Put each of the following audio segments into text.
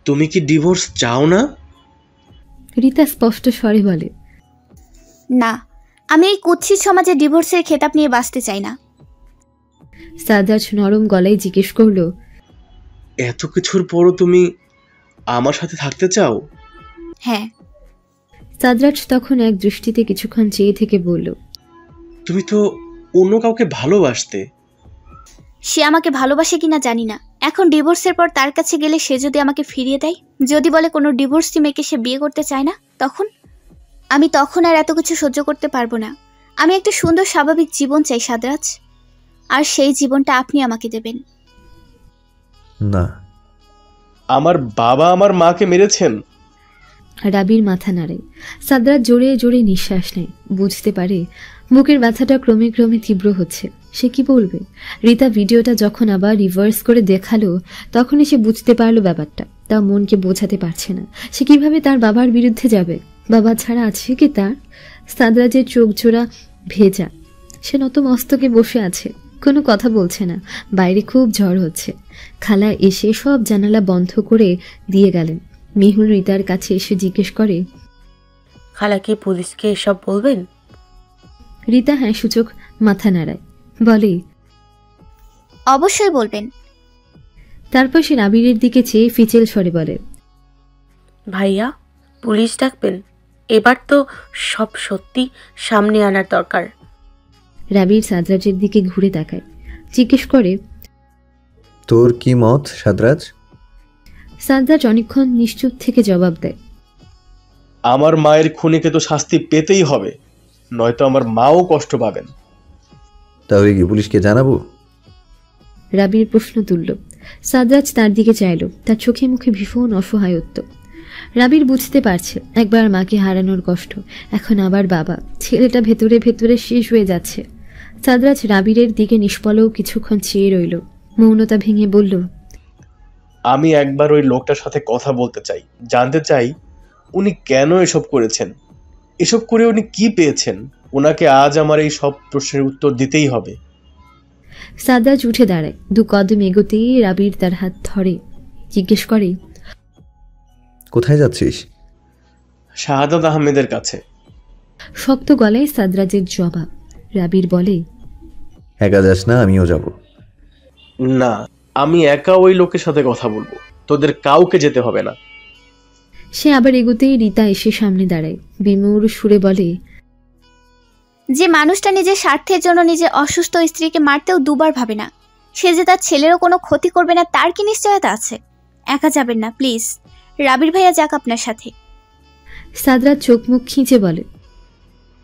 তুমি কি ডিভোর্স চাও না? রিতা স্পষ্ট স্বরে বলে, না, আমি এই কুৎসিত সমাজে ডিভোর্সের খেতাব নিয়ে বাঁচতে চাই না। সাদরাজ নরম গলায় জিজ্ঞেস করলো, এত কিছুর পরও তুমি আমার সাথে থাকতে চাও? হ্যাঁ। সাদরাজ তখন এক দৃষ্টিতে কিছুক্ষণ চেয়ে থেকে বলল, তুমি তো অন্য কাউকে ভালোবাসতে। সে আমাকে ভালোবাসে কিনা জানি না, এখন ডিভোর্সের পর তার কাছে গেলে সে যদি আমাকে ফিরিয়ে দেয়, যদি বলে কোনো ডিভোর্সি মেয়েকে সে বিয়ে করতে চায় না, তখন আর এত কিছু সহ্য করতে পারবো না। আমি একটা সুন্দর স্বাভাবিক জীবন চাই সাদরাজ, আর সেই জীবনটা আপনি আমাকে দেবেন। না। আমার বাবা আমার মাকে মেরেছেন। রাবির মাথা নাড়ে। সাদরাজ জোরে জোরে নিঃশ্বাস নেয়, বুঝতে পারে বুকের ব্যথাটা ক্রমে ক্রমে তীব্র হচ্ছে। সে কি বলবে? রিতা ভিডিওটা যখন আবার রিভার্স করে দেখালো, তখনই সে বুঝতে পারলো ব্যাপারটা। তার মনকে বোঝাতে পারছে না সে কিভাবে তার বাবার বিরুদ্ধে যাবে। বাবা ছাড়া আছে কি তার? সাদরাজের চোখ জোড়া ভেজা, সে নত মস্তকে বসে আছে, কোনো কথা বলছে না। বাইরে খুব ঝড় হচ্ছে। খালা এসে সব জানালা বন্ধ করে দিয়ে গেলেন। মেহুল রিতার কাছে এসে জিজ্ঞেস করে, খালা কি পুলিশকে এসব বলবেন? রিতা হ্যাঁ সূচক মাথা নাড়ায়, বলে, অবশ্যই বলবেন। তারপর সে রাবিরের দিকে চেয়ে ফিচেল স্বরে বলে, ভাইয়া, পুলিশ ডাকবেন? এবার তো সব সত্যি সামনে আনার দরকার। রাবির সাদরাজের দিকে ঘুরে তাকায়, জিজ্ঞেস করে, তোর কি মত সাদরাজ? সাদরাজ অনেকক্ষণ নিশ্চুপ থেকে জবাব দেয়, আমার মায়ের খুনিকে তো শাস্তি পেতেই হবে, নয়তো আমার মাও কষ্ট পাবেন। তাহলে কি পুলিশকে জানাবো? রাবির প্রশ্ন তুলল। সাদরাজ তার দিকে চাইল, তার চোখে মুখে ভীষণ অসহায়ত্ব। রাবির বুঝতে পারছে একবার মাকে হারানোর কষ্ট, এখন আবার বাবা। ছেলেটা ভেতরে ভেতরে শেষ হয়ে যাচ্ছে। সাদরাজ রাবিরের দিকে নিষ্পলক কিছুক্ষণ চেয়ে রইল, মৌনতা ভেঙে বলল, আমি একবার ওই লোকটার সাথে কথা বলতে চাই, জানতে চাই উনি কেন এসব করেছেন, এসব করে উনি কি পেয়েছেন। ওনাকে আজ আমার এই সব প্রশ্নের উত্তর দিতেই হবে। সাদরাজ উঠে দাঁড়ায়, 2 কদম এগোতেই রাবির তার হাত ধরে, জিজ্ঞেস করে, কোথায় যাচ্ছিস? শাহাদাত আহমেদের কাছে। শক্ত গলায় সাদরাজের জবাব। রাবির বলে, একা যাস না, আমিও যাব। না, আমি একা ওই লোকের সাথে কথা বলবো, তোদের কাউকে যেতে হবে না। সে আবার এগোতেই রিতা এসে সামনে দাঁড়ায়, বিমূঢ় সুরে বলে, যে মানুষটা নিজের স্বার্থের জন্য নিজের অসুস্থ স্ত্রীকে মারতেও দুবার ভাবে না, সে যে তার ছেলেরও কোনো ক্ষতি করবে না তার কি নিশ্চয়তা আছে? একা যাবেন না প্লিজ, রাবির ভাইয়া যাক আপনার সাথে। সাদরাজ চোখ মুখ খিঁচে বলে,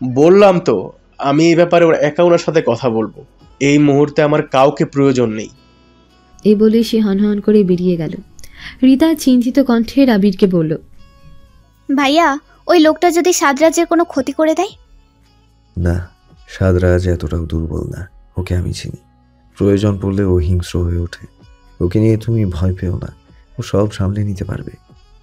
বললাম তো আমি এই ব্যাপারে একা ওনার সাথে কথা বলবো, এই মুহূর্তে আমার কাউকে প্রয়োজন নেই। এই বলে সে হনহন করে বেরিয়ে গেল। রিতা চিন্তিত কণ্ঠে রাবিরকে বলল, ভাইয়া, ওই লোকটা যদি সাদরাজের কোনো ক্ষতি করে দেয়? না, সাদরাজ এতটাও দুর্বল না, ওকে আমি চিনি। প্রয়োজন পড়লে ও হিংস্র হয়ে ওঠে। ওকে নিয়ে তুমি ভয় পেও না, ও সব সামলে নিতে পারবে।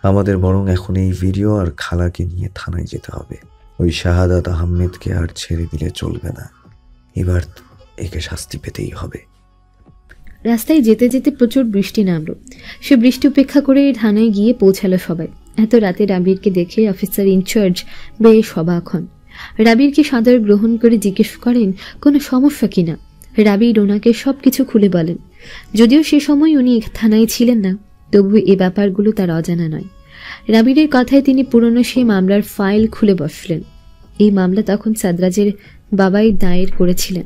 আমাদের বরং এখন এই ভিডিও আর খালাকে নিয়ে থানায় যেতে হবে। ওই শাহাদাত আহমেদকে আর ছেড়ে দিলে চলবে না, এবার একে শাস্তি পেতেই হবে। রাস্তায় যেতে যেতে প্রচুর বৃষ্টি নামলো। সে বৃষ্টি উপেক্ষা করে থানায় গিয়ে পৌঁছালো সবাই। এত রাতে রাবিরকে দেখে অফিসার ইনচার্জ বেশ অবাক হন। রাবিরকে সাদর গ্রহণ করে জিজ্ঞেস করেন কোনো সমস্যা কিনা। রাবির ওনাকে সবকিছু খুলে বলেন। যদিও সে সময় উনি থানায় ছিলেন না, তবু এ ব্যাপারগুলো তার অজানা নয়। রাবিরের কথায় তিনি পুরনো সেই মামলার ফাইল খুলে বসলেন। এই মামলা তখন সাদরাজের বাবাই দায়ের করেছিলেন,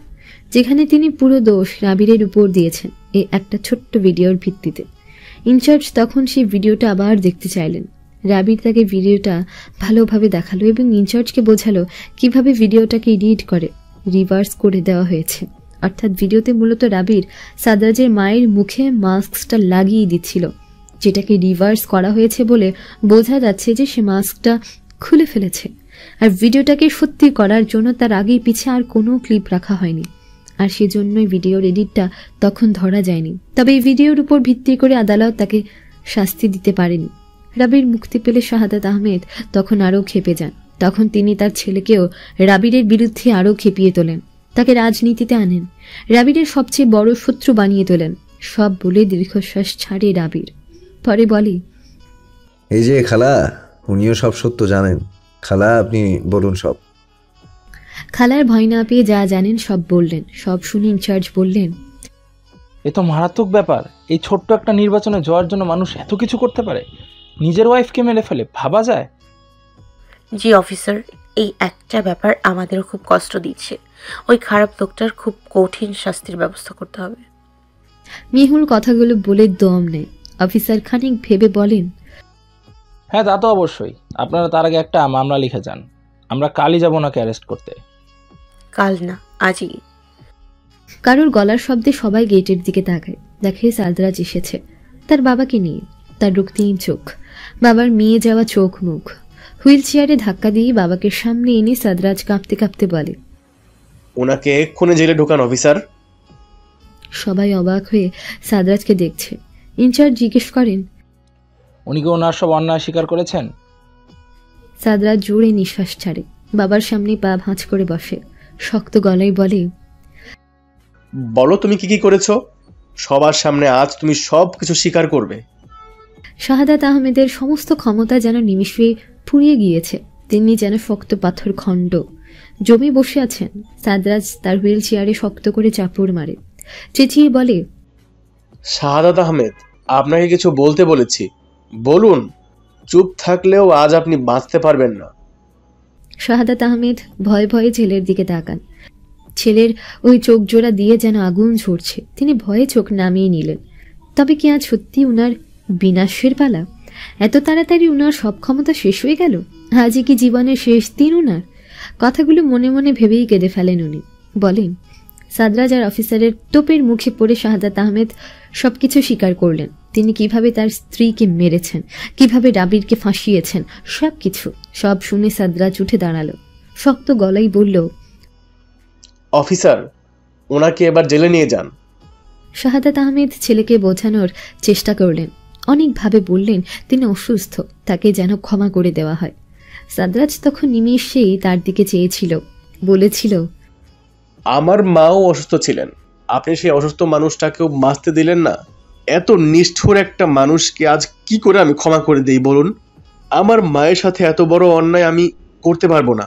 যেখানে তিনি পুরো দোষ রাবিরের উপর দিয়েছেন এই একটা ছোট্ট ভিডিওর ভিত্তিতে। ইনচার্জ তখন সেই ভিডিওটা আবার দেখতে চাইলেন। রাবির তাকে ভিডিওটা ভালোভাবে দেখালো এবং ইনচার্জকে বোঝালো কিভাবে ভিডিওটাকে এডিট করে রিভার্স করে দেওয়া হয়েছে। অর্থাৎ ভিডিওতে মূলত রাবির সাদরাজের মায়ের মুখে মাস্কটা লাগিয়ে দিচ্ছিল, যেটাকে রিভার্স করা হয়েছে বলে বোঝা যাচ্ছে যে সে মাস্কটা খুলে ফেলেছে। আর ভিডিওটাকে সত্যি করার জন্য তার আগেই পিছে আর কোনো ক্লিপ রাখা হয়নি, আর সেজন্যই ভিডিওর এডিটটা তখন ধরা যায়নি। তবে এই ভিডিওর উপর ভিত্তি করে আদালত তাকে শাস্তি দিতে পারেনি। রাবির মুক্তি পেলে শাহাদাত আহমেদ তখন আরও ক্ষেপে যান। তখন তিনি তার ছেলেকেও রাবিরের বিরুদ্ধে আরও খেপিয়ে তোলেন, তাকে রাজনীতিতে আনেন, রাবিরের সবচেয়ে বড় শত্রু বানিয়ে তোলেন। সব বলে দীর্ঘশ্বাস ছাড়ে রাবির, পরে বলে, এই যে খালা, উনিও সব সত্য জানেন। খালা, আপনি বলুন সব। খালার ভয় না পেয়ে যা জানেন সব বললেন। সব শুনে ইনচার্জ বললেন, এ তো মারাত্মক ব্যাপার। এই ছোট্ট একটা নির্বাচনে যাওয়ার জন্য মানুষ এত কিছু করতে পারে, নিজের ওয়াইফকে মেরে ফেলে, ভাবা যায়? জি অফিসার, এই একটা ব্যাপার আমাদেরও খুব কষ্ট দিচ্ছে। ওই খারাপ লোকটার খুব কঠিন শাস্তির ব্যবস্থা করতে হবে। মিহুল কথাগুলো বলে দম নেয়। অফিসার খানিক ভেবে বলেন, হ্যাঁ, তা তো অবশ্যই। আপনারা তার আগে একটা মামলা লিখে যান। আমরা কালই যাব ওনাকে অ্যারেস্ট করতে। কাল না, আজই। কারোর গলার শব্দে সবাই গেটের দিকে তাকায়। দেখে সাদরাজ এসেছে, তার বাবাকে নিয়ে। তার রক্তিম চোখ, বাবার মেয়ে যাওয়া চোখ মুখ। হুইল চেয়ারে ধাক্কা দিয়ে বাবাকে সামনে এনে সাদরাজ কাঁপতে কাঁপতে বলে, ওনাকে এক্ষুনি জেলে ঢোকান অফিসার। সবাই অবাক হয়ে সাদরাজকে দেখছে। ইনচার্জ জিজ্ঞেস করেন, উনি কি ওনার সব অন্যায় স্বীকার করেছেন? সাদরাজ জোরে নিঃশ্বাস ছাড়ে, বাবার সামনে পা ভাঁজ করে বসে, শক্ত গলায় বলে, বলো তুমি কি কি করেছো? সবার সামনে আজ তুমি সব কিছু স্বীকার করবে। শাহাদাত আহমেদের সমস্ত ক্ষমতা যেন নিমিষে ফুরিয়ে গিয়েছে। তিনি যেন শক্ত পাথর খণ্ড জমে বসে আছেন। সাদরাজ তার হুইল চেয়ারে শক্ত করে চাপড় মারে, চেঁচিয়ে বলে, শাহাদাত আহমেদ, আপনাকে কিছু বলতে বলেছি, বলুন। চুপ থাকলেও আজ আপনি বাঁচতে পারবেন না। শাহাদাত আহমেদ ভয়ে ভয়ে ছেলের দিকে তাকান। ছেলের ওই চোখ জোড়া দিয়ে যেন আগুন ঝরছে। তিনি ভয়ে চোখ নামিয়ে নিলেন। তবে কি আজ সত্যি উনার বিনাশের পালা? এত তাড়াতাড়ি উনার সব ক্ষমতা শেষ হয়ে গেল? আজই কি জীবনের শেষ দিন উনার? কথাগুলো মনে মনে ভেবেই কেঁদে ফেলেন উনি। বলেন, সাদরাজ আর অফিসারের তোপের মুখে পড়ে শাহাদাত আহমেদ সবকিছু স্বীকার করলেন। তিনি কিভাবে তার স্ত্রীকে মেরেছেন, কিভাবে রাবিরকে ফাঁসিয়েছেন, সবকিছু। সব শুনে সাদরাজ উঠে দাঁড়ালো, শক্ত গলায় বলল, অফিসার, ওনাকে এবার জেলে নিয়ে যান। শাহাদাত আহমেদ ছেলেকে বোঝানোর চেষ্টা করলেন, অনেকভাবে বললেন তিনি অসুস্থ, তাকে যেন ক্ষমা করে দেওয়া হয়। সাদরাজ তখন নিমিষেই তার দিকে চেয়েছিল, বলেছিল, আমার মাও অসুস্থ ছিলেন, আপনি সেই অসুস্থ মানুষটাকেও বাঁচতে দিলেন না। এত নিষ্ঠুর একটা মানুষকে আজ কি করে আমি ক্ষমা করে দেই বলুন? আমার মায়ের সাথে এত বড় অন্যায় আমি করতে পারবো না।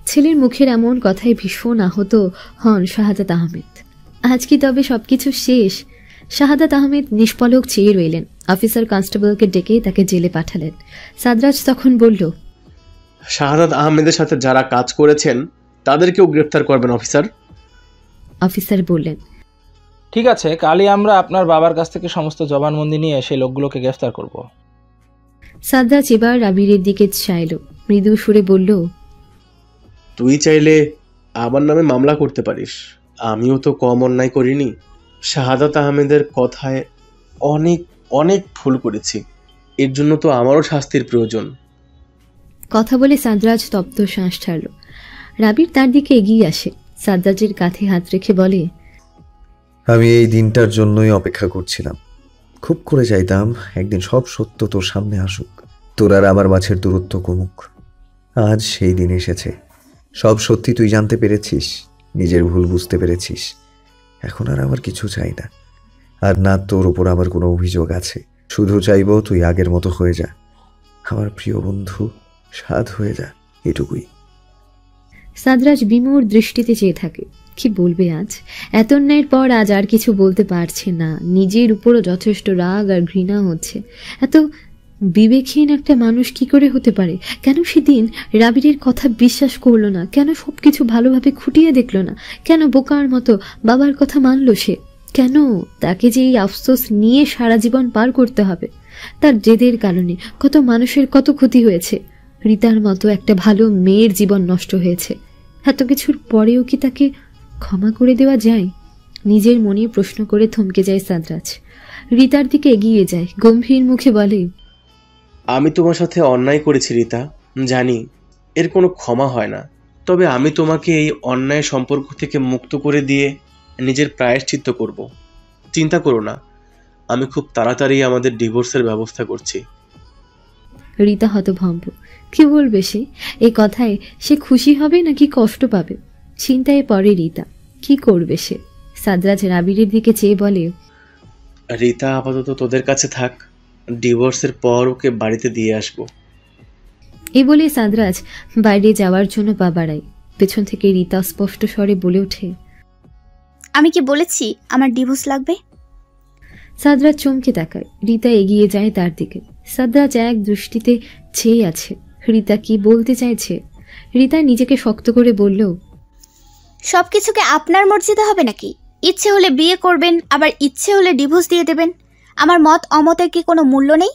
ছেলের মুখের এমন কথায় ভীষণ আহত হন শাহাদাত আহমেদ। আজ কি তবে সবকিছু শেষ? শাহাদাত আহমেদ নিষ্পলক চেয়ে রইলেন। অফিসার কনস্টেবলকে ডেকে তাকে জেলে পাঠালেন। সাদরাজ তখন বলল, শাহাদাত আহমেদের সাথে যারা কাজ করেছেন তাদেরকেও গ্রেফতার করবেন অফিসার। অফিসার বললেন, ঠিক আছে, কালই আমরা আপনার বাবার কাছ থেকে সমস্ত জবানবন্দি নিয়ে সেই লোকগুলোকে গ্রেফতার করব। সাদরাজ এবার রাবিরের দিকে চাইল, মৃদু সুরে বলল, তুই চাইলে আমার নামে মামলা করতে পারিস, আমিও তো কম অন্যায় করিনি। শাহাদাত আহমেদের কথায় অনেক অনেক ভুল করেছি, এর জন্য তো আমারও শাস্তির প্রয়োজন। কথা বলে সাদরাজ তপ্ত শ্বাস ছাড়ল। রাবির তার দিকে এগিয়ে আসে, সাদরাজের কাঁধে হাত রেখে বলে, আমি এই দিনটার জন্যই অপেক্ষা করছিলাম। খুব করে চাইতাম একদিন সব সত্য তোর সামনে আসুক, তোর আর আমার মাঝের দূরত্ব কমুক। আজ সেই দিন এসেছে। সব সত্যি তুই জানতে পেরেছিস, নিজের ভুল বুঝতে পেরেছিস। এখন আর আমার কিছু চাই না, আর না তোর ওপর আমার কোনো অভিযোগ আছে। শুধু চাইব তুই আগের মতো হয়ে যা, আমার প্রিয় বন্ধু, সাধ হয়ে যা, এটুকুই। সাদরাজ বিমূঢ় দৃষ্টিতে চেয়ে থাকে। কি বলবে আজ? এত অন্যায়ের পর আজ আর কিছু বলতে পারছে না। নিজের উপরও যথেষ্ট রাগ আর ঘৃণা হচ্ছে। এত বিবেকহীন একটা মানুষ কি করে হতে পারে? কেন সেদিন রাবিরের কথা বিশ্বাস করলো না? কেন সবকিছু ভালোভাবে খুঁটিয়ে দেখলো না? কেন বোকার মতো বাবার কথা মানলো সে? কেন তাকে যে এই আফসোস নিয়ে সারা জীবন পার করতে হবে? তার জেদের কারণে কত মানুষের কত ক্ষতি হয়েছে। রিতার মতো একটা ভালো মেয়ের জীবন নষ্ট হয়েছে। এত কিছুর পরেও কি তাকে ক্ষমা করে দেওয়া যায়? নিজের মনে প্রশ্ন করে থমকে যায় সাদরাজ। রিতার দিকে এগিয়ে যায়, গম্ভীর মুখে বলে, আমি তোমার সাথে অন্যায় করেছি রিতা, জানি এর কোনো ক্ষমা হয় না। তবে আমি তোমাকে এই অন্যায় সম্পর্ক থেকে মুক্ত করে দিয়ে নিজের প্রায়শ্চিত্ত করব। চিন্তা করো না, আমি খুব তাড়াতাড়ি আমাদের ডিভোর্সের ব্যবস্থা করছি। রিতা হতভম্ব। কি বলবে সে? এই কথায় সে খুশি হবে নাকি কষ্ট পাবে? চিন্তায় পড়ে রিতা, কি করবে সে? সাদরাজ রাবিরের দিকে চেয়ে বলে, রিতা আপাতত তোদের কাছে থাক, ডিভোর্সের পর ওকে বাড়িতে দিয়ে আসবো। এই বলে সাদরাজ বাইরে যাওয়ার জন্য পা বাড়ায়। পেছন থেকে রীতা স্পষ্ট স্বরে বলে ওঠে, আমি কি বলেছি আমার ডিভোর্স লাগবে? সাদরাজ চমকে তাকায়। রীতা এগিয়ে যায় তার দিকে। সাদরাজ এক দৃষ্টিতে চেয়ে আছে রীতা কি বলতে চাইছে। রীতা নিজেকে শক্ত করে বলল, সবকিছুকে আপনার মর্জিতে হবে নাকি? ইচ্ছে হলে বিয়ে করবেন, আবার ইচ্ছে হলে ডিভোর্স দিয়ে দেবেন। আমার মত অমতের কি কোনো মূল্য নেই?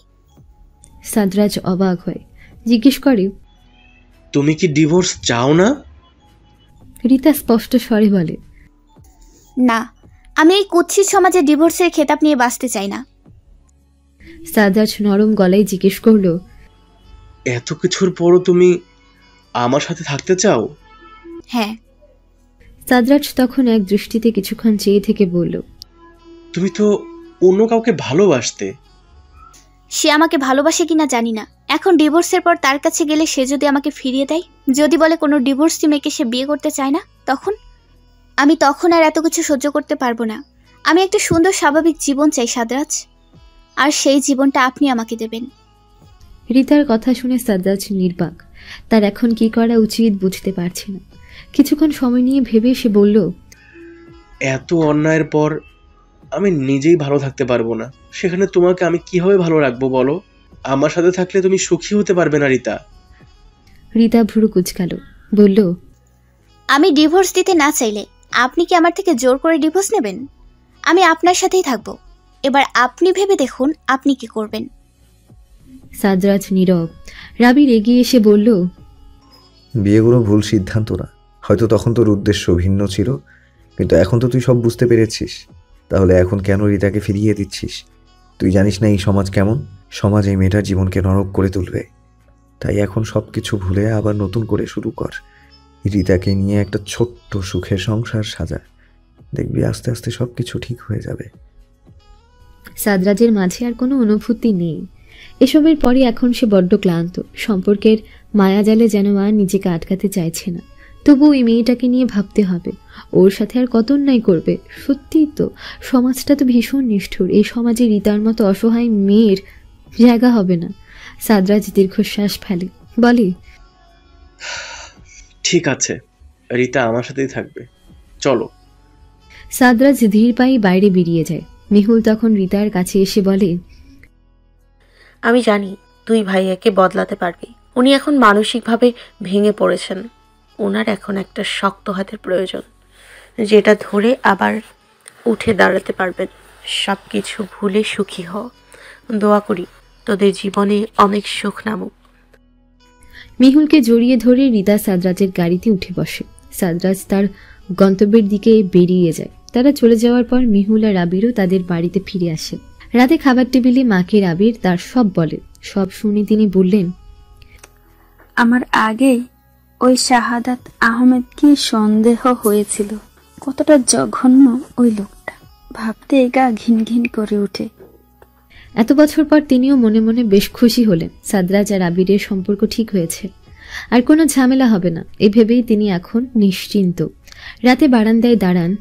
সাদরাজ অবাক হয়, জিজ্ঞেস করে, তুমি কি ডিভোর্স চাও না? রীতা স্পষ্ট স্বরে বলে, না, আমি এই কুৎসিত সমাজে ডিভোর্সের খেতাব নিয়ে বাঁচতে চাই না। সাদরাজ নরম গলায় জিজ্ঞেস করল, এত কিছুর পরও তুমি আমার সাথে থাকতে চাও? হ্যাঁ। সাদরাজ তখন এক দৃষ্টিতে কিছুক্ষণ চেয়ে থেকে বলল, তুমি তো অন্য কাউকে ভালোবাসতে। সে আমাকে ভালোবাসে কিনা জানি না। এখন ডিভোর্সের পর তার কাছে গেলে সে যদি আমাকে ফিরিয়ে দেয়, যদি বলে কোনো ডিভোর্সি মেয়েকে সে বিয়ে করতে চায় না, তখন আর এত কিছু সহ্য করতে পারবো না। আমি একটা সুন্দর স্বাভাবিক জীবন চাই সাদরাজ, আর সেই জীবনটা আপনি আমাকে দেবেন। রীতার কথা শুনে সাদরাজ নির্বাক। তার এখন কি করা উচিত বুঝতে পারছে না। কিছুক্ষণ সময় নিয়ে ভেবে সে বলল, এত অন্যায়ের পর আমি নিজেই ভালো থাকতে পারবো না, সেখানে তোমাকে আমি কিভাবে ভালো রাখবো বলো? আমার সাথে থাকলে তুমি সুখী হতে পারবে না রীতা। রীতা ভ্রু কুঁচকাল, বলল, আমি ডিভোর্স দিতে না চাইলে আপনি কি আমার থেকে জোর করে ডিভোর্স নেবেন? আমি আপনার সাথেই থাকবো। এবার আপনি ভেবে দেখুন আপনি কি করবেন। সাদরাজ নীরব। রাবির এগিয়ে এসে বলল, বিয়ে কোনো ভুল সিদ্ধান্ত না। হয়তো তখন তোর উদ্দেশ্য ভিন্ন ছিল, কিন্তু এখন তো তুই সব বুঝতে পেরেছিস। তাহলে এখন কেন রীতাকে ফিরিয়ে দিচ্ছিস? তুই জানিস না এই সমাজ কেমন? সমাজ এই মেয়েটার জীবনকে নরক করে তুলবে। তাই এখন সব কিছু ভুলে আবার নতুন করে শুরু কর। রীতাকে নিয়ে একটা ছোট্ট সুখের সংসার সাজা। দেখবি আস্তে আস্তে সব কিছু ঠিক হয়ে যাবে। সাদরাজের মাঝে আর কোনো অনুভূতি নেই। এসবের পরে এখন সে বড্ড ক্লান্ত। সম্পর্কের মায়াজালে যেন আর নিজেকে আটকাতে চাইছে না। তবু এই মেয়েটাকে নিয়ে ভাবতে হবে, ওর সাথে আর কত অন্যায় করবে। সত্যিই তো সমাজটা তো ভীষণ নিষ্ঠুর। এই সমাজে রীতার মতো অসহায় মেয়ের জায়গা হবে না। সাদরাজ দীর্ঘশ্বাস ফেলে, বলে, ঠিক আছে, রীতা আমার সাথেই থাকবে, চলো। সাদরাজ ধীর পায়ে বাইরে বেরিয়ে যায়। মেহুল তখন রীতার কাছে এসে বলে, আমি জানি তুই ভাইয়াকে বদলাতে পারবি। উনি এখন মানসিকভাবে ভেঙে পড়েছেন। ওনার এখন একটা শক্ত হাতের প্রয়োজন, যেটা ধরে আবার উঠে দাঁড়াতে পারবেন। সব কিছু ভুলে সুখী হ। দোয়া করি তোদের জীবনে অনেক সুখ নামুক। মেহুলকে জড়িয়ে ধরে রীতা সাদরাজের গাড়িতে উঠে বসে। সাদরাজ তার গন্তব্যের দিকে বেরিয়ে যায়। তারা চলে যাওয়ার পর মেহুল আর আবিরও তাদের বাড়িতে ফিরে আসে। রাতে খাবার টেবিলে মাকে আবির তার সব বলে। সব শুনে তিনি বললেন, আমার আগেই ওই শাহাদাত আহমেদকে সন্দেহ হয়েছিল। কতটা জঘন্য ওই লোকটা, ভাবতে গা ঘিন ঘিন করে ওঠে। এত বছর পর তিনিও মনে মনে বেশ খুশি হলেন। সাদরাজ আর আবিরের সম্পর্ক ঠিক হয়েছে, আর কোনো ঝামেলা হবে না, এ ভেবেই তিনি এখন নিশ্চিন্ত। রাতে বারান্দায় দাঁড়ান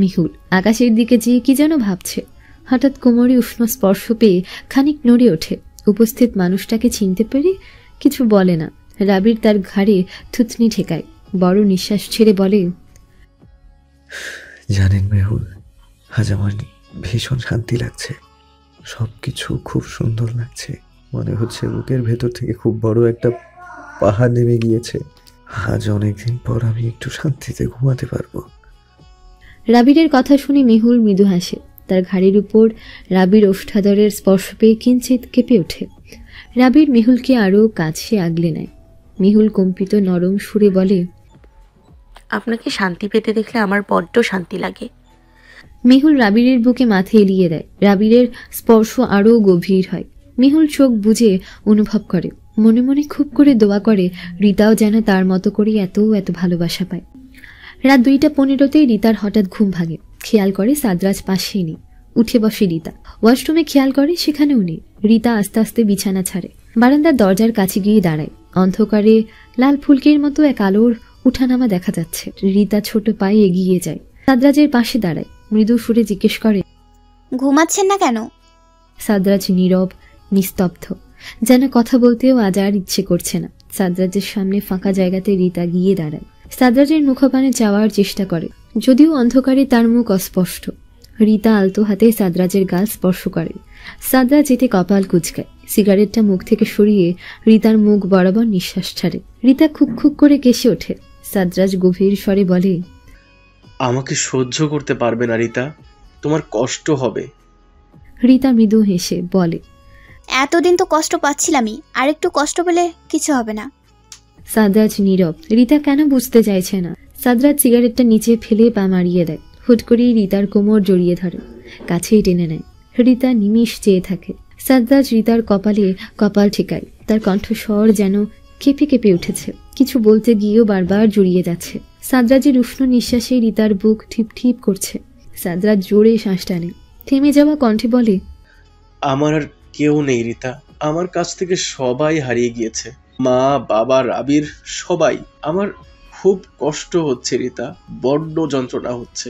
মেহুল। আকাশের দিকে চেয়ে কি যেন ভাবছে। হঠাৎ কোমরে উষ্ণ স্পর্শ পেয়ে খানিক নড়ে ওঠে। উপস্থিত মানুষটাকে চিনতে পেরে কিছু বলে না। রাবির তার ঘাড়ে থুতনি ঠেকায়, বড় নিঃশ্বাস ছেড়ে বলে, জানেন মেহুল, আজ আমার ভীষণ শান্তি লাগছে। সব কিছু খুব সুন্দর লাগছে। মনে হচ্ছে বুকের ভেতর থেকে খুব বড় একটা পাহাড় নেমে গিয়েছে। আজ অনেকদিন পর আমি একটু শান্তিতে ঘুমাতে পারবো। রাবিরের কথা শুনে মেহুল মৃদু হাসে। তার ঘাড়ির উপর রাবির ওষ্ঠাধরের স্পর্শ পেয়ে কিঞ্চিত কেঁপে ওঠে। রাবির মেহুলকে আরও কাছে আগলে নেয়। মেহুল কম্পিত নরম সুরে বলে, আপনাকে শান্তি পেতে দেখলে আমার বড্ড শান্তি লাগে। মেহুল রাবিরের বুকে মাথা এলিয়ে দেয়। রাবিরের স্পর্শ আরও গভীর হয়। মেহুল চোখ বুজে অনুভব করে, মনে মনে খুব করে দোয়া করে রীতাও যেন তার মতো করে এত এত ভালোবাসা পায়। রাত 2:15 রীতার হঠাৎ ঘুম ভাঙে। খেয়াল করে সাদরাজ পাশেই নেই। উঠে বসে রীতা। ওয়াশরুমে খেয়াল করে সেখানেও নেই। রীতা আস্তে আস্তে বিছানা ছাড়ে, বারান্দার দরজার কাছে গিয়ে দাঁড়ায়। অন্ধকারে লাল ফুলকির মতো এক আলোর উঠানামা দেখা যাচ্ছে। রীতা ছোট পায়ে এগিয়ে যায়, সাদরাজের পাশে দাঁড়ায়। মৃদু সুরে জিজ্ঞেস করে, ঘুমাচ্ছেন না কেন? সাদরাজ নীরব, নিস্তব্ধ, যেন কথা বলতেও আজ আর ইচ্ছে করছে না। সাদরাজের সামনে ফাঁকা জায়গাতে রীতা গিয়ে দাঁড়ায়। সাদরাজের মুখপানে যাওয়ার চেষ্টা করে, যদিও অন্ধকারে তার মুখ অস্পষ্ট। রীতা আলতো হাতে সাদরাজের গাল স্পর্শ করে। সাদরাজ এতে কপাল কুঁচকায়, সিগারেটটা মুখ থেকে সরিয়ে রীতার মুখ বরাবর নিঃশ্বাস ছাড়ে। রীতা খুক খুক করে কেসে ওঠে। সাদরাজ গভীর স্বরে বলে, আমাকে সহ্য করতে পারবে না রীতা, তোমার কষ্ট হবে। রীতা মৃদু হেসে বলে, এতদিন তো কষ্ট পাচ্ছিলামই, আর একটু কষ্ট পেলে কিছু হবে না। সাদরাজ নীরব। রীতা কেন বুঝতে চাইছে না। সাদরাজ সিগারেটটা নিচে ফেলে পা মারিয়ে দেয়। হুট করেই রীতার কোমর জড়িয়ে ধরে, কাছেই টেনে নেয়। রীতা নিমিষ চেয়ে থাকে। সাদরাজ রীতার কপালে কপাল ঠেকায়। তার কণ্ঠস্বর যেন কেঁপে কেঁপে উঠেছে, কিছু বলতে গিয়েও বারবার জড়িয়ে যাচ্ছে। সাদরাজের উষ্ণ নিঃশ্বাসে রীতার বুক ঠিপ ঠিপ করছে। সাদরাজ জোরে শ্বাস টানে, থেমে যাওয়া কণ্ঠে বলে, আমার আর কেউ নেই রীতা, আমার কাছ থেকে সবাই হারিয়ে গিয়েছে, মা, বাবা, রাবির, সবাই। আমার খুব কষ্ট হচ্ছে রীতা, বড্ড যন্ত্রণা হচ্ছে।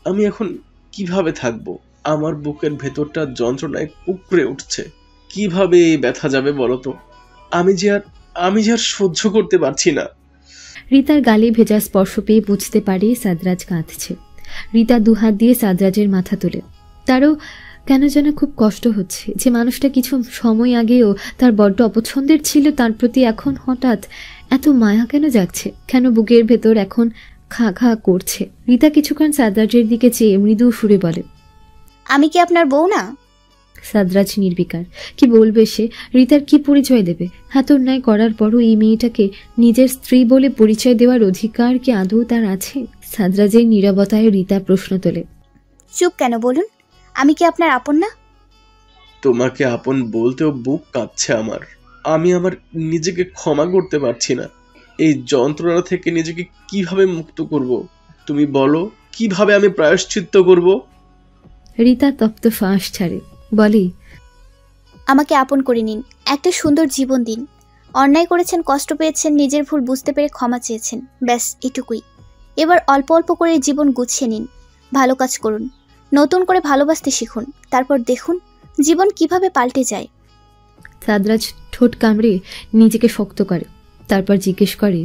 আমি এখন কিভাবে থাকবো? আমার বুকের ভেতরটা যন্ত্রণায় কুকড়ে উঠছে। কিভাবে এই ব্যথা যাবে বলো তো? আমি যে আর সহ্য করতে পারছি না। রীতার গালে ভেজা স্পর্শ পেয়ে বুঝতে পারে সাদরাজ কাঁদছে। রীতা দুহাত দিয়ে সাদরাজের মাথা তোলে। তারও কেন যেন খুব কষ্ট হচ্ছে। যে মানুষটা কিছু সময় আগেও তার বড্ড অপছন্দের ছিল, তার প্রতি এখন হঠাৎ এত মায়া কেন জাগছে? কেন বুকের ভেতর এখন খা খা করছে? রীতা কিছুক্ষণ সাদরাজের দিকে চেয়ে মৃদু সুরে বলে, আমি কি আপনার বউ না? সাদরাজ নির্বিকার। কি বলবে সে? রীতার কি পরিচয় দেবে? এত অন্যায় করার পরও এই মেয়েটাকে নিজের স্ত্রী বলে পরিচয় দেওয়ার অধিকার কি আদৌ তার আছে? সাদরাজের নীরবতায় রীতা প্রশ্ন তোলে, চুপ কেন বলুন, আমি কি আপনার আপন না? তোমাকে আপন বলতেও বুক কাঁপছে আমার। আমি আমার নিজেকে ক্ষমা করতে পারছি না। এই যন্ত্রণা থেকে নিজেকে কিভাবে মুক্ত করব? তুমি বলো, কিভাবে আমি প্রায়শ্চিত্ত করব? রীতা তপ্ত ফাঁস ছাড়ে, বলে, আমাকে আপন করে নিন, একটা সুন্দর জীবন দিন। অন্যায় করেছেন, কষ্ট পেয়েছেন, নিজের ভুল বুঝতে পেরে ক্ষমা চেয়েছেন, ব্যাস এটুকুই। এবার অল্প অল্প করে জীবন গুছিয়ে নিন, ভালো কাজ করুন, নতুন করে ভালোবাসতে শিখুন, তারপর দেখুন জীবন কিভাবে পাল্টে যায়। সাদরাজ ঠোঁট কামড়ে নিজেকে শক্ত করে, তারপর জিজ্ঞেস করে,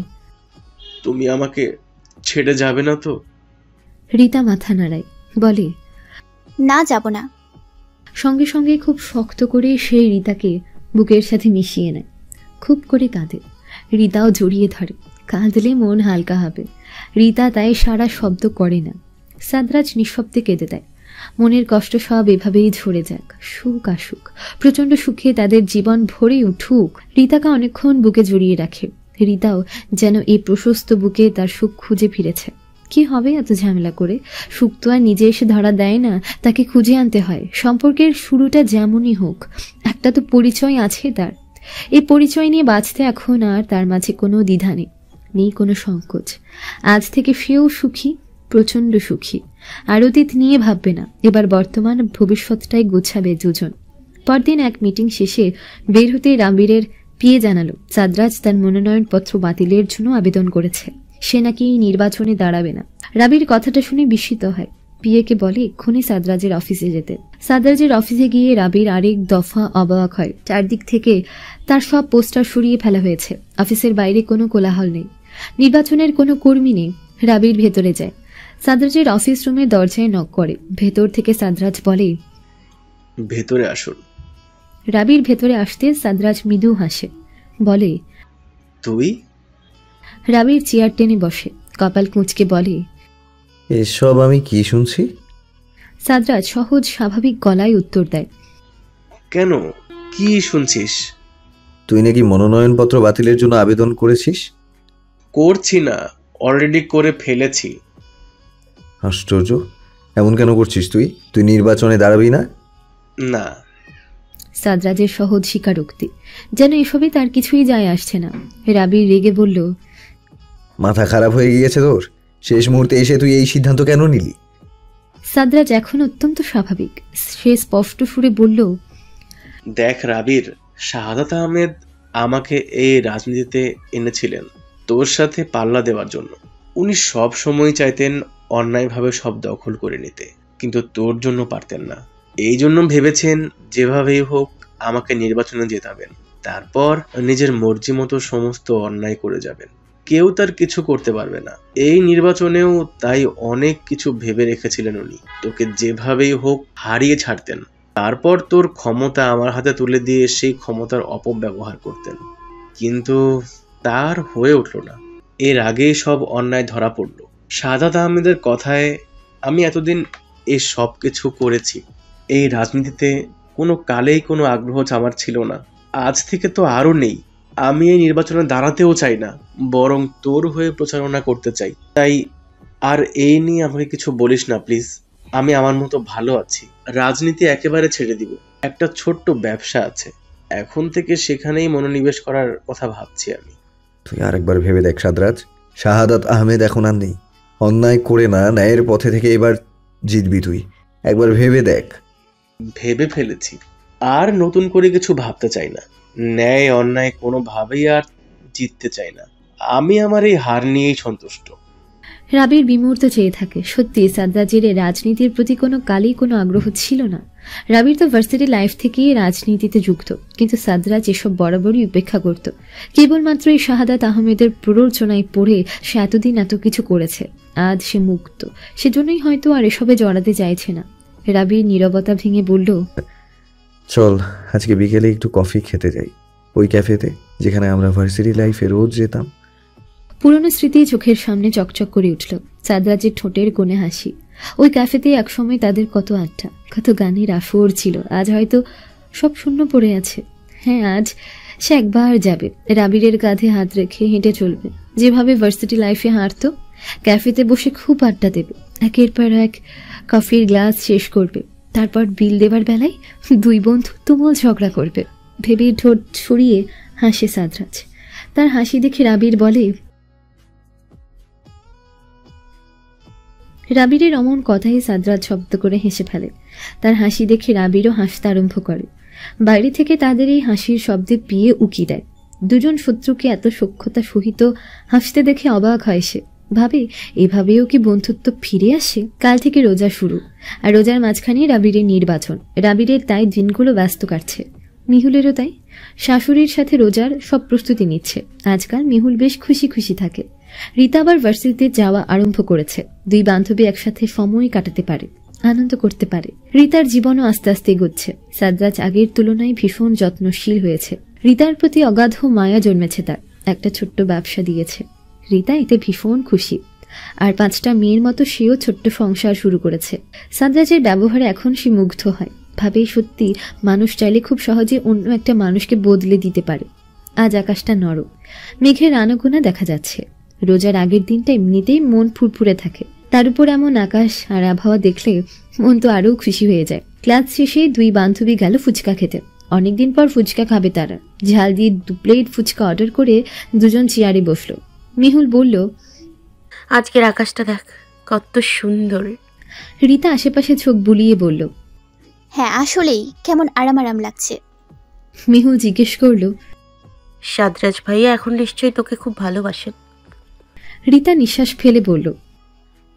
তুমি আমাকে ছেড়ে যাবে না তো? রীতা মাথা নাড়ায়, বলে, না, যাব না। সঙ্গে সঙ্গে খুব শক্ত করে সে রীতাকে বুকের সাথে মিশিয়ে নেয়। খুব করে কাঁদে। রীতাও জড়িয়ে ধরে। কাঁদলে মন হালকা হবে। রীতা তাই সারা শব্দ করে না। সাদরাজ নিঃশব্দে কেঁদে দেয়। মনের কষ্ট সব এভাবেই ঝরে যাক, সুখ আসুক, প্রচণ্ড সুখে তাদের জীবন ভরে উঠুক। রীতাকে অনেকক্ষণ বুকে জড়িয়ে রাখে। রীতাও যেন এই প্রশস্ত বুকে তার সুখ খুঁজে ফিরেছে। কি হবে এত ঝামেলা করে? সুখ তো আর নিজে এসে ধরা দেয় না, তাকে খুঁজে আনতে হয়। সম্পর্কের শুরুটা যেমনই হোক, একটা তো পরিচয় আছে তার। এই পরিচয় নিয়ে বাঁচতে এখন আর তার মাঝে কোনো দ্বিধা নেই কোনো সংকোচ। আজ থেকে সেও সুখী, প্রচণ্ড সুখী। আর অতীত নিয়ে ভাববে না, এবার বর্তমান ভবিষ্যৎটাই গোছাবে দুজন। পরদিন এক মিটিং শেষে বের হতে রামবীরের পিএ জানালো সাদরাজ তার মনোনয়নপত্র বাতিলের জন্য আবেদন করেছে। সে নাকি নির্বাচনে দাঁড়াবে না। রাবির কথাটা শুনে বিস্মিত হয়। পিএকে বলে এক্ষুনি সাদরাজের অফিসে যেতে। সাদরাজের অফিসে গিয়ে রাবির আরেক দফা অবাক হয়। চারদিক থেকে তার সব পোস্টার সরিয়ে ফেলা হয়েছে। অফিসের বাইরে কোনো কোলাহল নেই, নির্বাচনের কোনো কর্মী নেই। রাবির ভেতরে যায়। সাদরাজের অফিস রুমের দরজায় নক করে। ভেতর থেকে সাদরাজ বলে, ভেতরে আসুন। রাবির ভেতরে আসতে সাদরাজ মৃদু হাসে, বলে, তুই? রাবির চেয়ার টেনে বসে, কপাল কুঁচকে বলে, এসব আমি কি শুনছি? সাদরাজ সহজ স্বাভাবিক গলায় উত্তর দেয়, কেন, কি শুনছিস? তুই নাকি মনোনয়নপত্র বাতিলের জন্য আবেদন করেছিস? করছি না, অলরেডি করে ফেলেছি। আশ্চর্য, এমন কেন করছিস? তুই নির্বাচনে দাঁড়াবি না? না। সাদরাজের সহজ স্বীকারোক্তি, যেন এসবে তার কিছুই যায় আসছে না। রাবির রেগে বলল, মাথা খারাপ হয়ে গিয়েছে তোর? শেষ মুহূর্তে এসে তুই এই সিদ্ধান্ত কেন নিলি? সাদরাজ এখন অত্যন্ত স্বাভাবিক। সে স্পষ্ট সুরে বলল, দেখ রাবির, শাহাদাত আহমেদ আমাকে এই রাজনীতিতে এনেছিলেন তোর সাথে পাল্লা দেওয়ার জন্য। উনি সব সময় চাইতেন অন্যায়ভাবে সব দখল করে নিতে, কিন্তু তোর জন্য পারতেন না। এই জন্য ভেবেছেন যেভাবেই হোক আমাকে নির্বাচনে জেতাবেন, তারপর নিজের মর্জি মতো সমস্ত অন্যায় করে যাবেন। কেউ তার কিছু করতে পারবে না। এই নির্বাচনেও তাই অনেক কিছু ভেবে রেখেছিলেন উনি, তোকে যেভাবেই হোক হারিয়ে ছাড়তেন, তারপর তোর ক্ষমতা আমার হাতে তুলে দিয়ে সেই ক্ষমতার অপব্যবহার করতেন। কিন্তু তার হয়ে উঠল না। এর আগেই সব অন্যায় ধরা পড়ল। সাদাত আহমেদের কথায় আমি এতদিন এই সব কিছু করেছি। এই রাজনীতিতে কোনো কালেই কোনো আগ্রহ আমার ছিল না, আজ থেকে তো আরও নেই। আমি এই নির্বাচনে দাঁড়াতেও চাই না, বরং তোর হয়ে প্রচারণা করতে চাই। তাই আর এই নিয়ে আমাকে কিছু বলিস না প্লিজ। আমি আমার মতো ভালো আছি। রাজনীতি একেবারে ছেড়ে দিব। একটা ছোট্ট ব্যবসা আছে, এখন থেকে সেখানেই মনোনিবেশ করার কথা ভাবছি আমি। তুই আরেকবার ভেবে দেখ সাদরাজ, শাহাদাত আহমেদ এখন আর নেই। অন্যায় করে না, ন্যায়ের পথে থেকে এবার জিতবি তুই। একবার ভেবে দেখ। ভেবে ফেলেছি, আর নতুন করে কিছু ভাবতে চাই না। ন্যায় অন্যায় কোনোভাবেই আর জিততে চাই না। আমি আমার এই হার নিয়েই সন্তুষ্ট। রাবির বিমূর্ত চেয়ে থাকে। সত্যি সাদরাজের রাজনীতির প্রতি কোনো কালই কোনো আগ্রহ ছিল না। রাবির তো ভার্সিটি লাইফ থেকেই রাজনীতিতে যুক্ত, কিন্তু সাদরাজ এসব বরাবরই উপেক্ষা করত। কেবলমাত্র এই শাহাদাত আহমেদের প্ররোচনায় পড়ে সে এতদিন এত কিছু করেছে। আজ সে মুক্ত, সেজন্যই হয়তো আর এসবে জড়াতে চাইছে না। রাবির নীরবতা ভেঙে বলল, চল আজকে বিকেলে একটু কফি খেতে যাই, ওই ক্যাফেতে যেখানে আমরা ভার্সিটি লাইফে রোজ যেতাম। পুরনো স্মৃতি চোখের সামনে চকচক করে উঠল। সাদরাজের ঠোঁটের কোণে হাসি। ওই ক্যাফেতে একসময় তাদের কত আড্ডা, কত গানের আসর ছিল। আজ হয়তো সব শূন্য পড়ে আছে। হ্যাঁ, আজ সে একবার যাবে, রাবিরের কাঁধে হাত রেখে হেঁটে চলবে, যেভাবে ভার্সিটি লাইফে হাঁটতো। ক্যাফেতে বসে খুব আড্ডা দেবে, একের পর এক কফির গ্লাস শেষ করবে। তারপর বিল দেবার বেলায় দুই বন্ধু তুমুল ঝগড়া করবে। ভেবে ঠোঁট সরিয়ে হাসে সাদরাজ। তার হাসি দেখে রাবির বলে, রাবিরের অমন কথাই সাদরাজ শব্দ করে হেসে ফেলে। তার হাসি দেখে রাবিরও হাসতে আরম্ভ করে। বাইরে থেকে তাদের এই হাসির শব্দে পিয়ে উকি দেয়। দুজন শত্রুকে এত সূক্ষ্মতা সহিত হাসতে দেখে অবাক হয় সে। ভাবে, এভাবেও কি বন্ধুত্ব ফিরে আসে? কাল থেকে রোজা শুরু, আর রোজার মাঝখানে রাবিরের নির্বাচন। রাবিরের তাই দিনগুলো ব্যস্ত কাটছে। মিহুলেরও তাই। শাশুড়ির সাথে রোজার সব প্রস্তুতি নিচ্ছে। আজকাল মিহুল বেশ খুশি খুশি থাকে। রীতা আবার ভার্সিটিতে যাওয়া আরম্ভ করেছে। দুই বান্ধবী একসাথে সময় কাটাতে পারে, আনন্দ করতে পারে। রীতার জীবনও আস্তে আস্তে এগোচ্ছে। সাদরাজ আগের তুলনায় ভীষণ যত্নশীল হয়েছে। রীতার প্রতি অগাধ মায়া জন্মেছে তার। একটা ছোট্ট ব্যবসা দিয়েছে। রীতা এতে ভীষণ খুশি। আর 5টা মেয়ের মতো সেও ছোট্ট সংসার শুরু করেছে। সাদরাজের ব্যবহারে এখন সে মুগ্ধ হয়। ভাবে, সত্যি মানুষ চাইলে খুব সহজে অন্য একটা মানুষকে বদলে দিতে পারে। আজ আকাশটা নরম, মেঘের আনাগোনা দেখা যাচ্ছে। রোজার আগের দিনটা এমনিতেই মন ফুরফুরে থাকে, তার উপর এমন আকাশ আর আবহাওয়া দেখলে মন তো আরও খুশি হয়ে যায়। ক্লাস শেষে দুই বান্ধবী গেল ফুচকা খেতে। অনেকদিন পর ফুচকা খাবে তারা। ঝাল দিয়ে 2 প্লেট ফুচকা অর্ডার করে দুজন চেয়ারে বসলো। মিহুল বলল, আজকের আকাশটা দেখ কত সুন্দর। রীতা আশেপাশে চোখ বুলিয়ে বলল, হ্যাঁ আসলেই কেমন আরাম আরাম লাগছে। মিহুল জিজ্ঞেস করল, সাদরাজ ভাইয়া এখন নিশ্চয়ই তোকে খুব ভালোবাসেন। রীতা নিঃশ্বাস ফেলে বলল,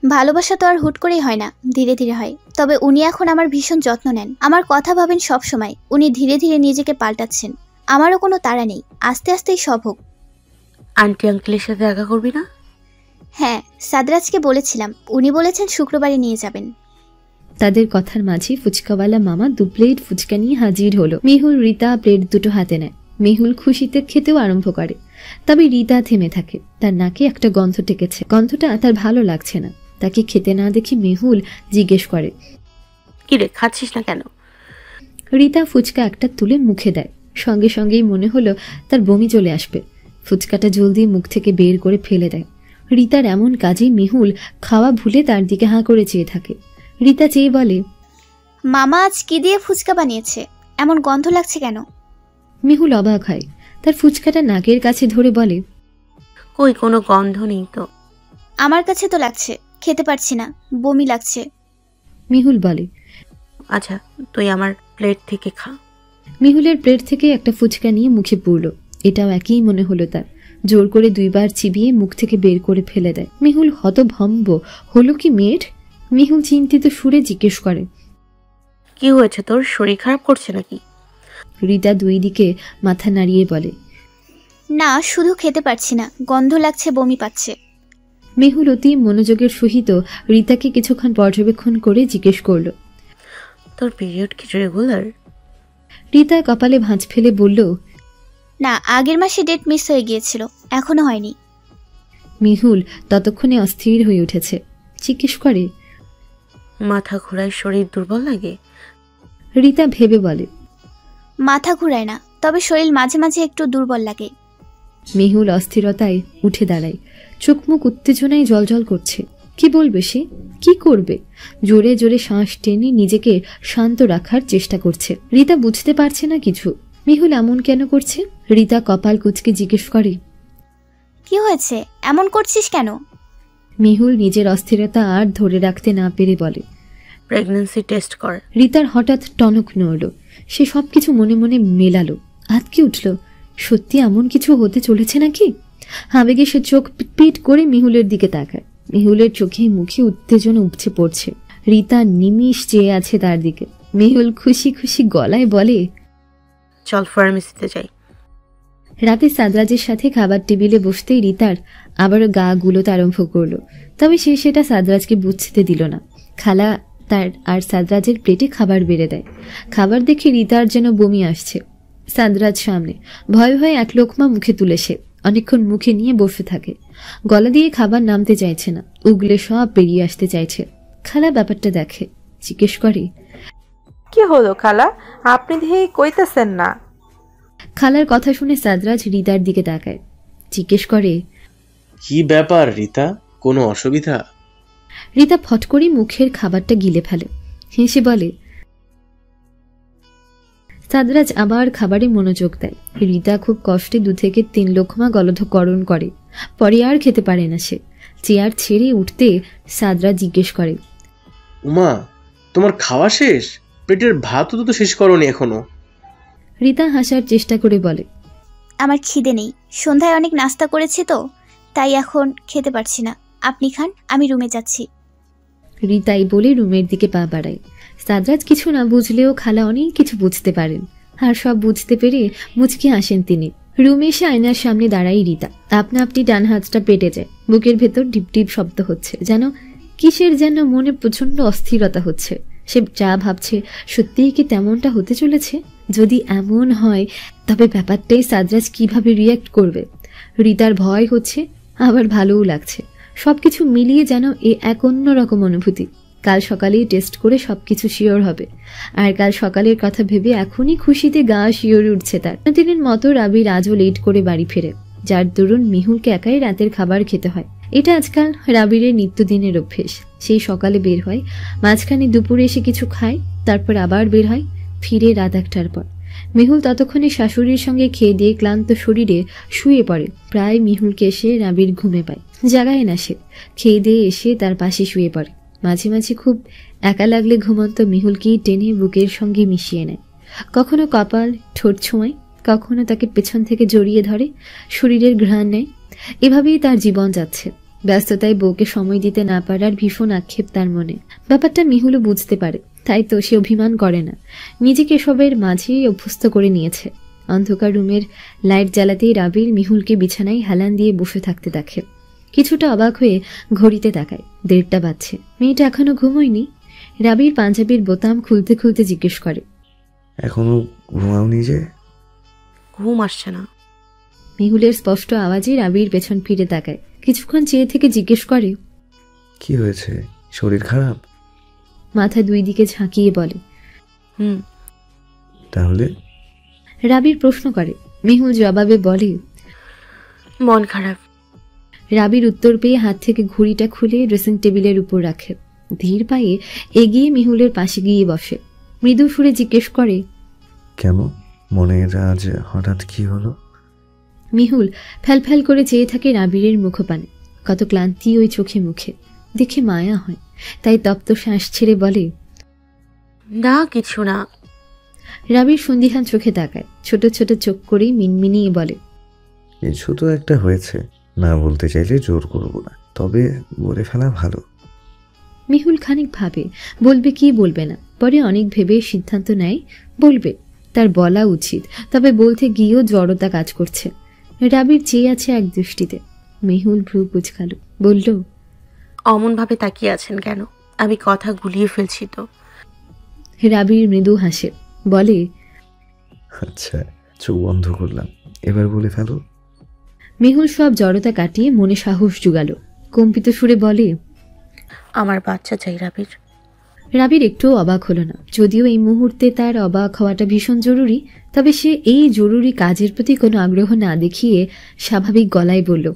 ভালোবাসা তো আর হুট করেই হয় না, ধীরে ধীরে হয়। তবে উনি এখন আমার ভীষণ যত্ন নেন, আমার কথা ভাবেন সব সময়। উনি ধীরে ধীরে নিজেকে পাল্টাচ্ছেন। আমারও কোনো তাড়া নেই, আস্তে আস্তেই সব হোক। আন্টি আঙ্কেলের সাথে দেখা করবি না? হ্যাঁ, সাদরাজকে বলেছিলাম, উনি বলেছেন শুক্রবারে নিয়ে যাবেন। তাদের কথার মাঝে ফুচকাওয়ালা মামা 2 প্লেট ফুচকা নিয়ে হাজির হলো। মেহুল রীতা প্লেট দুটো হাতে নেয়। মেহুল খুশিতে খেতেও আরম্ভ করে। তবে রীতা থেমে থাকে। তার নাকে একটা গন্ধ টেকেছে। গন্ধটা তার ভালো লাগছে না। তাকে খেতে না দেখে মেহুল জিজ্ঞেস করে, কি রে, খাচ্ছিস না কেন? রীতা ফুচকা একটা তুলে মুখে দেয়। সঙ্গে সঙ্গেই মনে হলো তার বমি চলে আসবে। ফুচকাটা জলদি মুখ থেকে বের করে ফেলে দেয়। রীতার এমন কাজে মেহুল খাওয়া ভুলে তার দিকে হাঁ করে চেয়ে থাকে। রীতা চেয়ে বলে, মামা আজ কি দিয়ে ফুচকা বানিয়েছে, এমন গন্ধ লাগছে কেন? মেহুল অবাক হয়। তার ফুচকাটা নাকের কাছে ধরে বলে, কই কোনো গন্ধ নেই তো। আমার কাছে তো লাগছে, খেতে পারছি না, বমি লাগছে। মেহুল বলে, আচ্ছা তুই আমার প্লেট থেকে খা। মেহুলের প্লেট থেকে একটা ফুচকা নিয়ে মুখে পুরল। এটাও একই মনে হলো তার। জোর করে 2 বার চিবিয়ে মুখ থেকে বের করে ফেলে দেয়। মেহুল হতভম্ব। হলো কি মেয়ের? মেহুল চিন্তিত সুরে জিজ্ঞেস করে, কি হয়েছে তোর, শরীর খারাপ করছে নাকি? রিতা দুই দিকে মাথা নাড়িয়ে বলে, না, শুধু খেতে পারছি না, গন্ধ লাগছে, বমি পাচ্ছে। মেহুল অতি মনোযোগের সহিত রিতাকে কিছুক্ষণ পর্যবেক্ষণ করে জিজ্ঞেস করল, তোর পিরিয়ড কি রেগুলার? রিতা কপালে ভাঁজ ফেলে বলল, না, আগের মাসে ডেট মিস হয়ে গিয়েছিল, এখনো হয়নি। মেহুল ততক্ষণে অস্থির হয়ে উঠেছে, জিজ্ঞেস করে, মাথা ঘোরায়, শরীর দুর্বল লাগে? রিতা ভেবে বলে, মাথা ঘুরায় না, তবে শরীর মাঝে মাঝে একটু দুর্বল লাগে। মেহুল অস্থিরতায় উঠে দাঁড়ায়, চোখ মুখ উত্তেজনায় জলজল করছে। কি বলবে সে, কি করবে? জোরে জোরে শ্বাস টেনে নিজেকে শান্ত রাখার চেষ্টা করছে। রিতা বুঝতে পারছে না কিছু। মেহুল এমন কেন করছে? রিতা কপাল কুঁচকে জিজ্ঞেস করে, কি হয়েছে, এমন করছিস কেন? মেহুল নিজের অস্থিরতা আর ধরে রাখতে না পেরে বলে, প্রেগন্যান্সি টেস্ট কর। রিতার হঠাৎ টনক নড়ল। সে সবকিছু মনে মনে মেলালো, আতকে উঠল। সত্যি এমন কিছু হতে চলেছে নাকি? আবেগে সে চোখ পিট করে মেহুলের দিকে তাকায়। মেহুলের চোখে মুখে উত্তেজনা উপচে পড়ছে। রিতা নিমিষ চেয়ে আছে তার দিকে। মেহুল খুশি খুশি গলায় বলে, চল ফার্মেসিতে যাই। রাতে সাদরাজের সাথে খাবার টেবিলে বসতেই রিতার আবারও গা গুলোতে আরম্ভ করলো। তবে সে সেটা সাদরাজকে বুঝতে দিল না। খালা তার আর সাদরাজের প্লেটে খাবার বেড়ে দেয়। খাবার দেখে রিতার যেন বমি আসছে। সাদরাজ সামনে, ভয়ে ভয়ে এক লোকমা মুখে তুলে সে অনেকক্ষণ মুখে নিয়ে বসে থাকে। গলা দিয়ে খাবার নামতে চাইছে না, উগলে সব বেরিয়ে আসতে চাইছে। খালা ব্যাপারটা দেখে, জিজ্ঞেস করে, কি হলো খালা, আপনি ধেয়ে কইতেছেন না? খালার কথা শুনে সাদরাজ রিতার দিকে তাকায়, জিজ্ঞেস করে, কি ব্যাপার রিতা, কোনো অসুবিধা? রিতা ফট করে মুখের খাবারটা গিলে ফেলে, হেসে বলে। সাদরাজ আবার খাবারে মনোযোগ দেয়। রিতা খুব কষ্টে 2 থেকে 3 লোকমা গলধকরণ করে, পরে আর খেতে পারে না সে। চেয়ার ছেড়ে উঠতে সাদরাজ জিজ্ঞেস করে, উমা, তোমার খাওয়া শেষ? পেটের ভাতও তো শেষ করোনি এখনো। রিতা হাসার চেষ্টা করে বলে, আমার খিদে নেই, সন্ধ্যায় অনেক নাস্তা করেছি তো, তাই এখন খেতে পারছি না। আপনি খান, আমি রুমে যাচ্ছি। রিতাই বলে রুমের দিকে পা বাড়ায়। সাদরাজ কিছু না বুঝলেও খালা অনেক কিছু বুঝতে পারেন, আর সব বুঝতে পেরে মুচকি হাসেন তিনি। রুমে এসে আয়নার সামনে দাঁড়াই রিতা। আপনা আপনি ডান হাতটা পেটে যায়, বুকের ভেতর ডিপ ডিপ শব্দ হচ্ছে, যেন কিসের যেন মনে প্রচন্ড অস্থিরতা হচ্ছে। সে যা ভাবছে সত্যিই কি তেমনটা হতে চলেছে? যদি এমন হয় তবে ব্যাপারটাই সাদরাজ কিভাবে রিয়্যাক্ট করবে? রিতার ভয় হচ্ছে, আবার ভালোও লাগছে। সবকিছু মিলিয়ে যেন এক অন্যরকম অনুভূতি। কাল সকালেই টেস্ট করে সবকিছু শিওর হবে, আর কাল সকালের কথা ভেবে এখনই খুশিতে গা শিওর উঠছে তার। দিনের মতো রাবির আজও লেট করে বাড়ি ফেরে, যার দরুন মেহুলকে একাই রাতের খাবার খেতে হয়। এটা আজকাল রাবিরের নিত্যদিনের অভ্যেস। সেই সকালে বের হয়, মাঝখানে দুপুরে এসে কিছু খায়, তারপর আবার বের হয়, ফিরে রাত 1টার পর। মেহুল ততক্ষণে শাশুড়ির সঙ্গে খেয়ে দিয়ে ক্লান্ত শরীরে শুয়ে পড়ে। প্রায় মেহুলকে এসে রাবির ঘুমে পায়, জাগায় না সে। খেয়ে দিয়ে এসে তার পাশে শুয়ে পড়ে। মাঝে মাঝে খুব একা লাগলে ঘুমন্ত মেহুলকেই টেনে বুকের সঙ্গে মিশিয়ে নেয়। কখনো কপাল ঠোঁট ছোঁয়, কখনো তাকে পেছন থেকে জড়িয়ে ধরে, শরীরের ঘ্রাণ নেয়। এভাবেই তার জীবন যাচ্ছে। ব্যস্ততায় বউকে সময় দিতে না পারার ভীষণ আক্ষেপ তার মনে। ব্যাপারটা মেহুলও বুঝতে পারে, তাই তো সে অভিমান করে না, নিজেকে এসবের মাঝেই অভ্যস্ত করে নিয়েছে। অন্ধকার রুমের লাইট জ্বালাতেই রাবির মেহুলকে বিছানায় হেলান দিয়ে বসে থাকতে দেখে। কিছুটা অবাক হয়ে ঘড়িতে তাকায়, 1:30 বাজছে। মেয়েটা এখনো ঘুমোয়নি। রাবির পাঞ্জাবির বোতাম খুলতে খুলতে জিজ্ঞেস করে, এখনো ঘুমাওনি যে? ঘুম আসছে না। মেহুলের স্পষ্ট আওয়াজে রাবির পেছন ফিরে তাকায়, কিছুক্ষণ চেয়ে থেকে জিজ্ঞেস করে, কি হয়েছে, শরীর খারাপ? মাথা 2 দিকে ঝাঁকিয়ে বলে, তাহলে? রাবির প্রশ্ন করে। মেহুল জবাবে বলে, মন খারাপ। রাবির উত্তর পেয়ে হাত থেকে ঘড়িটা খুলে ড্রেসিং টেবিলের উপর রাখে। ধীর পায়ে এগিয়ে মেহুলের পাশে গিয়ে বসে, মৃদু সুরে জিজ্ঞেস করে, কেন, মনের আজ হঠাৎ কি হলো? মেহুল ফ্যালফ্যাল করে চেয়ে থাকে রাবিরের মুখপানে। কত ক্লান্তি ওই চোখে মুখে, দেখে মায়া হয়। তাই তপ্ত শ্বাস ছেড়ে বলে, না কিছু না। রাবির সন্দিহান চোখে তাকায়, ছোট ছোট চোখ করেই মিনমিনিয়ে বলে, কিছু তো একটা হয়েছে, না বলতে চাইলে জোর করব না, তবে বলে ফেলা ভালো। মেহুল খানিক ভাবে, বলবে কি বলবে না। পরে অনেক ভেবে সিদ্ধান্ত নেয় বলবে। তার বলা উচিত, তবে বলতে গিয়েও জড়তা কাজ করছে। রাবির চেয়ে আছে এক দৃষ্টিতে। মেহুল ভ্রু কুচকালো, বলল, অমনভাবে তাকিয়ে আছেন কেন? আমি কথা গুলিয়ে ফেলছি তো। রাবির মৃদু হাসে, বলে, আচ্ছা, চোখ বন্ধ করলাম, এবার বলে ফেলো। মেহুল সব জড়তা কাটিয়ে মনে সাহস জুগালো, কম্পিত সুরে বলে, আমার বাচ্চা চাই রাবির। রাবির একটুও অবাক হলো না। যদিও এই মুহূর্তে তার অবাক হওয়াটা ভীষণ জরুরি, তবে সে এই জরুরি কাজের প্রতি কোনো আগ্রহ না দেখিয়ে স্বাভাবিক গলায় বলল,